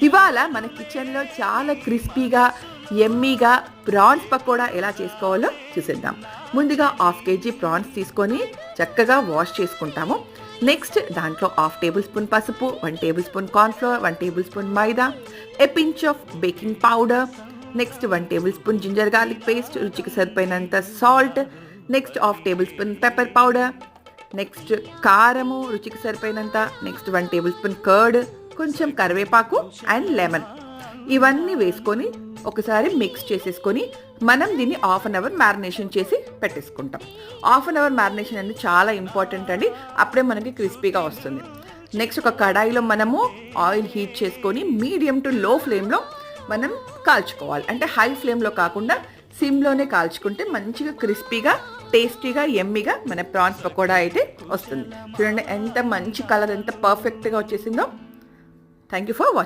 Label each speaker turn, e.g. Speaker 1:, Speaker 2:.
Speaker 1: ఇవాళ మన కిచెన్లో చాలా క్రిస్పీగా యమ్మీగా ప్రాన్స్ పకోడా ఎలా చేసుకోవాలో చూసేద్దాం. ముందుగా 1/2 kg ప్రాన్స్ తీసుకొని చక్కగా వాష్ చేసుకుంటాము. నెక్స్ట్ దాంట్లో 1/2 టేబుల్ స్పూన్ పసుపు, 1 tablespoon cornflour, 1 tablespoon maida, a pinch of baking powder, next 1 tablespoon ginger garlic paste, రుచికి సరిపోయినంత salt, next 1/2 tablespoon pepper powder, next కారము రుచికి సరిపోయినంత, నెక్స్ట్ 1 టేబుల్ స్పూన్ కర్డ్, కొంచెం కరివేపాకు అండ్ లెమన్. ఇవన్నీ వేసుకొని ఒకసారి మిక్స్ చేసేసుకొని మనం దీన్ని 1/2 అవర్ మ్యారినేషన్ చేసి పెట్టేసుకుంటాం. 1/2 అవర్ మ్యారినేషన్ అనేది చాలా ఇంపార్టెంట్ అండి, అప్పుడే మనకి క్రిస్పీగా వస్తుంది. నెక్స్ట్ ఒక కడాయిలో మనము ఆయిల్ హీట్ చేసుకొని మీడియం టు లో ఫ్లేమ్లో మనం కాల్చుకోవాలి. అంటే హై ఫ్లేమ్లో కాకుండా సిమ్లోనే కాల్చుకుంటే మంచిగా క్రిస్పీగా టేస్టీగా యమ్మీగా మన ప్రాన్స్ పకోడా అయితే వస్తుంది. చూడండి ఎంత మంచి కలర్, ఎంత పర్ఫెక్ట్గా వచ్చేసిందో. Thank you for watching.